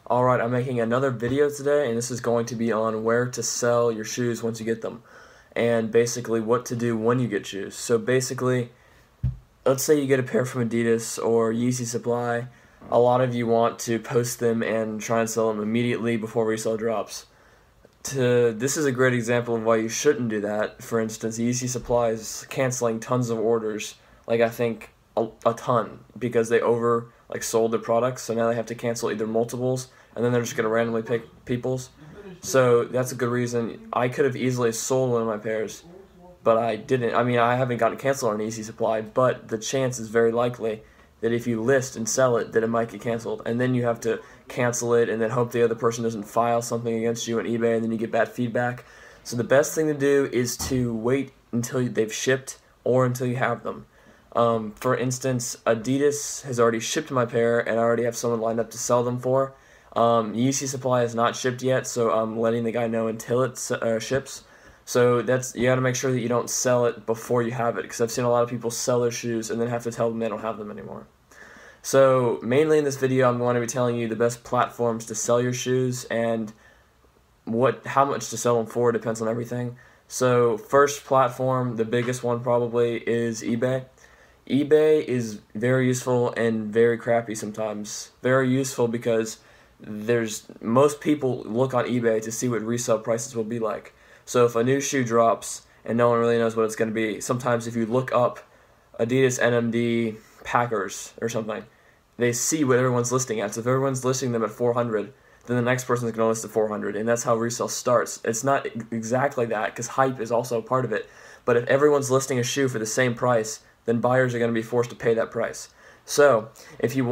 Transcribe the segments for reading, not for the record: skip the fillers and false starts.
Alright, I'm making another video today, and this is going to be on where to sell your shoes once you get them, and basically what to do when you get shoes. So basically, let's say you get a pair from Adidas or Yeezy Supply. A lot of you want to post them and try and sell them immediately before resale drops. This is a great example of why you shouldn't do that. For instance, Yeezy Supply is canceling tons of orders, like I think a ton, because they sold their products, so now they have to cancel either multiples, and then they're just gonna randomly pick people's. So that's a good reason. I could have easily sold one of my pairs, but I didn't. I mean, I haven't gotten canceled on Yeezy Supply, but the chance is very likely that if you list and sell it, that it might get canceled, and then you have to cancel it and then hope the other person doesn't file something against you on eBay, and then you get bad feedback. So the best thing to do is to wait until they've shipped or until you have them. For instance, Adidas has already shipped my pair, and I already have someone lined up to sell them for. Yeezy Supply is not shipped yet, so I'm letting the guy know until it ships. So you got to make sure that you don't sell it before you have it, because I've seen a lot of people sell their shoes and then have to tell them they don't have them anymore. So mainly in this video, I'm going to be telling you the best platforms to sell your shoes, and how much to sell them for depends on everything. So first platform, the biggest one probably, is eBay. eBay is very useful and very crappy sometimes. Very useful because most people look on eBay to see what resale prices will be like. So if a new shoe drops and no one really knows what it's going to be, sometimes if you look up Adidas NMD Packers or something, they see what everyone's listing at. So if everyone's listing them at 400, then the next person's going to list at 400, and that's how resale starts. It's not exactly that, because hype is also a part of it. But if everyone's listing a shoe for the same price, then buyers are going to be forced to pay that price. So if you're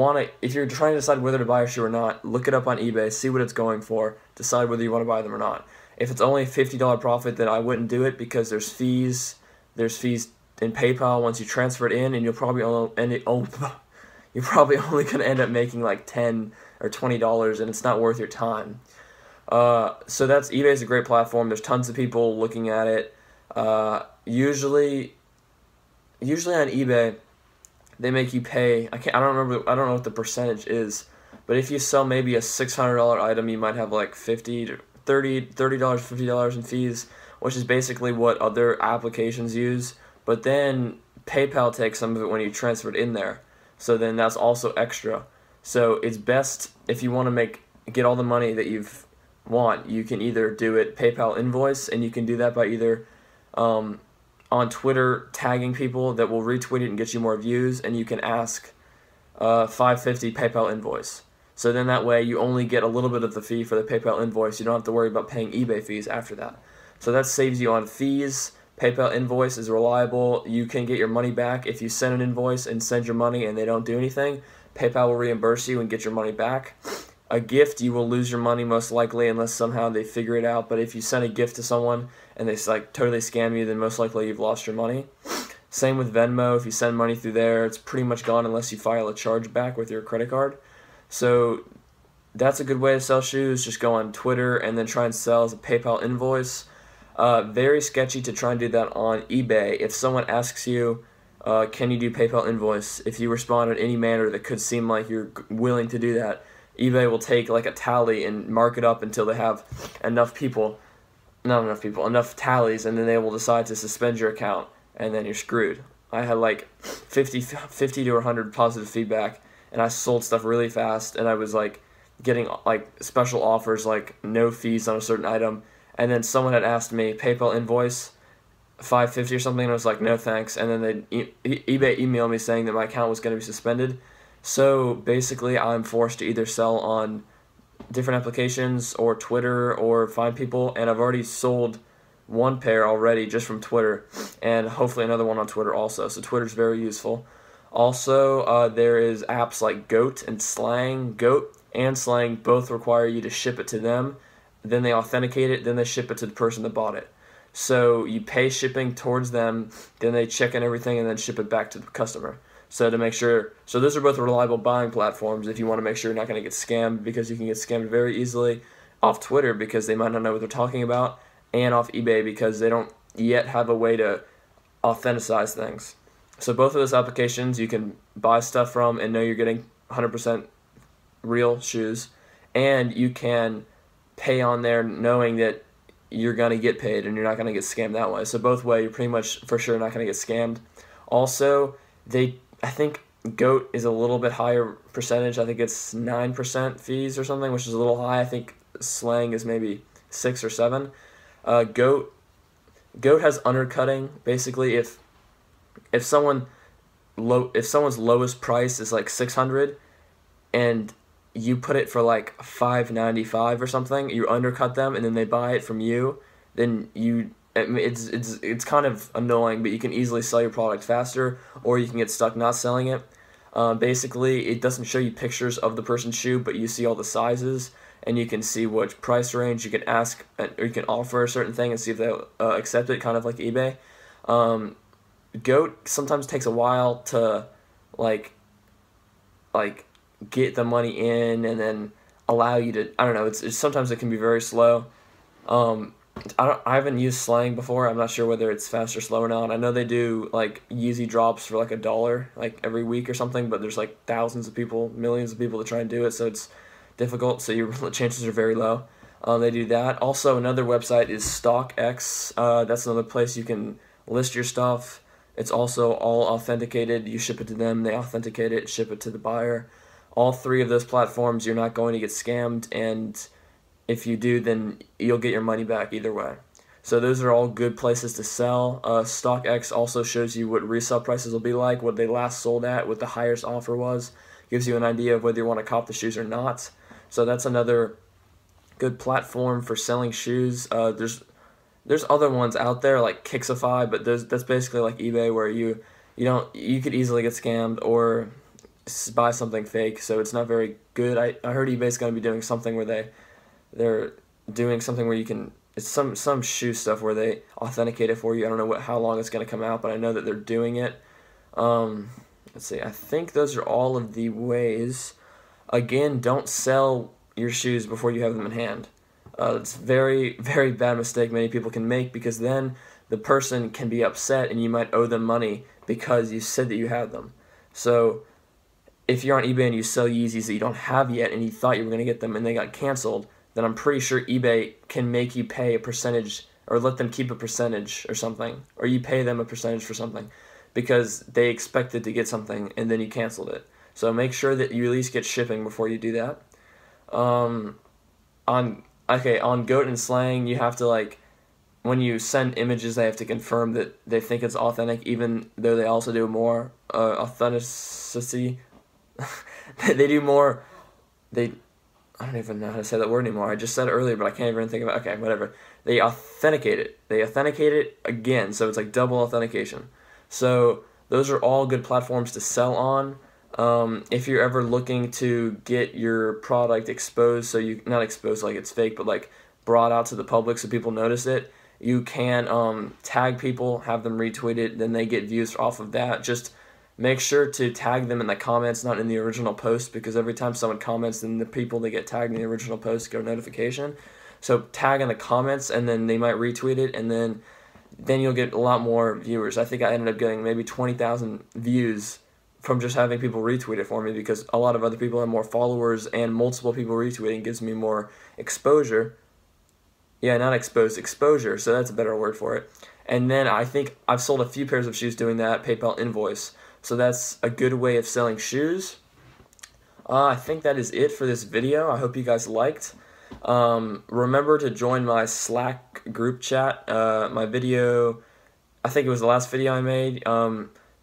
trying to decide whether to buy a shoe or not, look it up on eBay, see what it's going for, decide whether you want to buy them or not. If it's only a $50 profit, then I wouldn't do it, because there's fees in PayPal once you transfer it in, and you're probably only going to end up making like $10 or $20, and it's not worth your time. So eBay is a great platform. There's tons of people looking at it. Usually on eBay, they make you pay. I don't know what the percentage is, but if you sell maybe a $600 item, you might have like $30, $50 in fees, which is basically what other applications use. But then PayPal takes some of it when you transfer it in there, so then that's also extra. So it's best, if you want to get all the money that you want, you can either do it PayPal invoice, and you can do that by either on Twitter tagging people that will retweet it and get you more views, and you can ask $5.50 PayPal invoice. So then that way you only get a little bit of the fee for the PayPal invoice. You don't have to worry about paying eBay fees after that. So that saves you on fees. PayPal invoice is reliable. You can get your money back if you send an invoice and send your money and they don't do anything. PayPal will reimburse you and get your money back. A gift, you will lose your money most likely unless somehow they figure it out. But if you send a gift to someone and they totally scam you, then most likely you've lost your money. Same with Venmo. If you send money through there, it's pretty much gone unless you file a chargeback with your credit card. So that's a good way to sell shoes. Just go on Twitter and then try and sell as a PayPal invoice. Very sketchy to try and do that on eBay. If someone asks you, can you do PayPal invoice, if you respond in any manner that could seem like you're willing to do that, eBay will take like a tally and mark it up until they have enough tallies, and then they will decide to suspend your account, and then you're screwed. I had like 50 to 100 positive feedback, and I sold stuff really fast, and I was like getting like special offers, like no fees on a certain item, and then someone had asked me PayPal invoice $5.50 or something, and I was like, no thanks, and then eBay emailed me saying that my account was going to be suspended. So basically I'm forced to either sell on different applications or Twitter or find people, and I've already sold one pair already just from Twitter, and hopefully another one on Twitter also. So Twitter's very useful. Also, there is apps like Goat and Slang. Goat and Slang both require you to ship it to them, then they authenticate it, then they ship it to the person that bought it. So you pay shipping towards them, then they check in everything, and then ship it back to the customer. So to make sure, so those are both reliable buying platforms if you want to make sure you're not going to get scammed, because you can get scammed very easily off Twitter because they might not know what they're talking about, and off eBay because they don't yet have a way to authenticize things. So both of those applications you can buy stuff from and know you're getting 100% real shoes. and you can pay on there knowing that you're gonna get paid and you're not gonna get scammed that way. So both way, you're pretty much for sure not gonna get scammed. Also, I think Goat is a little bit higher percentage. I think it's 9% fees or something, which is a little high. I think Slang is maybe 6 or 7. Goat has undercutting. Basically, if someone's lowest price is like 600, and you put it for like 595 or something, you undercut them, and then they buy it from you, then it's kind of annoying, but you can easily sell your product faster, or you can get stuck not selling it. Basically, it doesn't show you pictures of the person's shoe, but you see all the sizes, and you can see what price range. You can ask, or you can offer a certain thing and see if they'll accept it, kind of like eBay. Goat sometimes takes a while to like get the money in and then allow you to, I don't know, it's sometimes it can be very slow. I haven't used Slang before. I'm not sure whether it's fast or slow or not. I know they do like Yeezy drops for like $1 like every week or something, but there's like thousands of people, millions of people that try and do it, so it's difficult, so your chances are very low. They do that. Also, another website is StockX. That's another place you can list your stuff. It's also all authenticated. You ship it to them, they authenticate it, ship it to the buyer. All 3 of those platforms, you're not going to get scammed, and if you do, then you'll get your money back either way. So those are all good places to sell. StockX also shows you what resale prices will be like, what they last sold at, what the highest offer was. Gives you an idea of whether you want to cop the shoes or not. So that's another good platform for selling shoes. There's other ones out there like Kixify, but that's basically like eBay, where you could easily get scammed or buy something fake, so it's not very good. I heard eBay's going to be doing something where they're doing something where you can, it's some shoe stuff where they authenticate it for you. I don't know how long it's going to come out, but I know that they're doing it. Let's see, I think those are all of the ways. Again, don't sell your shoes before you have them in hand. It's very, very bad mistake many people can make, because then the person can be upset and you might owe them money because you said that you had them. So if you're on eBay and you sell Yeezys that you don't have yet and you thought you were going to get them and they got canceled, then I'm pretty sure eBay can make you pay a percentage, or let them keep a percentage or something, or you pay them a percentage for something, because they expected to get something and then you canceled it. So make sure that you at least get shipping before you do that. On Goat and Slang, you have to, like, when you send images, they have to confirm that they think it's authentic, even though they also do more authenticity. They do more. I don't even know how to say that word anymore. I just said it earlier, but I can't even think of it. Okay, whatever. They authenticate it. They authenticate it again, so it's like double authentication. So those are all good platforms to sell on. If you're ever looking to get your product exposed, so you, not exposed like it's fake, but like brought out to the public so people notice it, you can tag people, have them retweet it, then they get views off of that. Just make sure to tag them in the comments, not in the original post, because every time someone comments, then the people that get tagged in the original post get a notification. So tag in the comments, and then they might retweet it, and then you'll get a lot more viewers. I think I ended up getting maybe 20,000 views from just having people retweet it for me, because a lot of other people have more followers, and multiple people retweeting gives me more exposure. Yeah, not exposed, exposure, so that's a better word for it. And then I think I've sold a few pairs of shoes doing that, PayPal invoice. So that's a good way of selling shoes. I think that is it for this video. I hope you guys liked. Remember to join my Slack group chat. My video, I think it was the last video I made.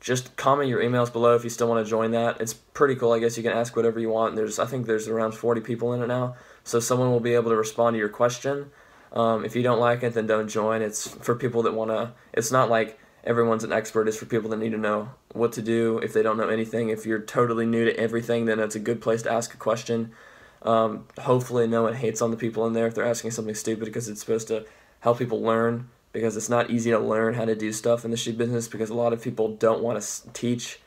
Just comment your emails below if you still want to join that. It's pretty cool. I guess you can ask whatever you want. I think there's around 40 people in it now, so someone will be able to respond to your question. If you don't like it, then don't join. It's for people that want to, it's not like everyone's an expert. It's for people that need to know what to do if they don't know anything. If you're totally new to everything, then it's a good place to ask a question. Hopefully no one hates on the people in there if they're asking something stupid, because it's supposed to help people learn, because it's not easy to learn how to do stuff in the shoe business, because a lot of people don't want to teach.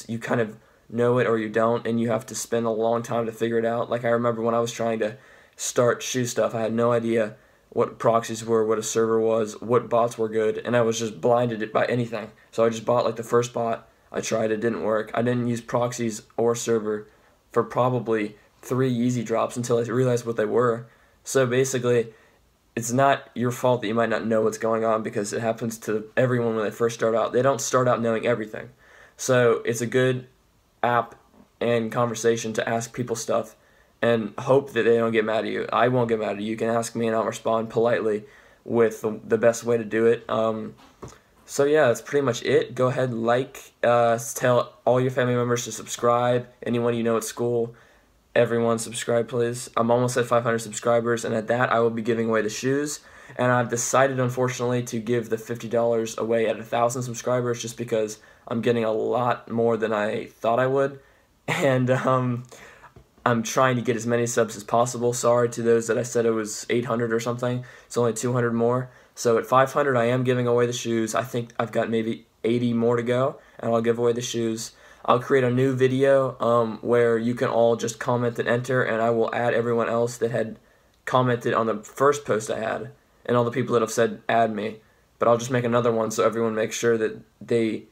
You kind of know it or you don't, and you have to spend a long time to figure it out. Like, I remember when I was trying to start shoe stuff, I had no idea what proxies were, what a server was, what bots were good, and I was just blinded by anything. So I just bought like the first bot. I tried, it didn't work. I didn't use proxies or server for probably 3 Yeezy drops until I realized what they were. So basically, it's not your fault that you might not know what's going on, because it happens to everyone when they first start out. They don't start out knowing everything. So it's a good app and conversation to ask people stuff and hope that they don't get mad at you. I won't get mad at you. You can ask me and I'll respond politely with the best way to do it. So yeah, that's pretty much it. Go ahead, tell all your family members to subscribe. Anyone you know at school, everyone subscribe, please. I'm almost at 500 subscribers, and at that, I will be giving away the shoes. And I've decided, unfortunately, to give the $50 away at 1,000 subscribers, just because I'm getting a lot more than I thought I would. And I'm trying to get as many subs as possible. Sorry to those that I said it was 800 or something. It's only 200 more. So at 500, I am giving away the shoes. I think I've got maybe 80 more to go, and I'll give away the shoes. I'll create a new video where you can all just comment and enter, and I will add everyone else that had commented on the first post I had, and all the people that have said add me. But I'll just make another one so everyone makes sure that they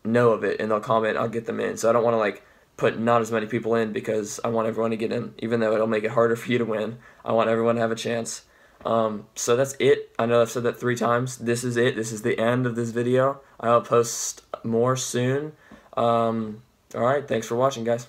know of it, and they'll comment. I'll get them in. So I don't want to put not as many people in, because I want everyone to get in, even though it'll make it harder for you to win. I want everyone to have a chance. So that's it. I know I've said that 3 times. This is it. This is the end of this video. I'll post more soon. Alright, thanks for watching, guys.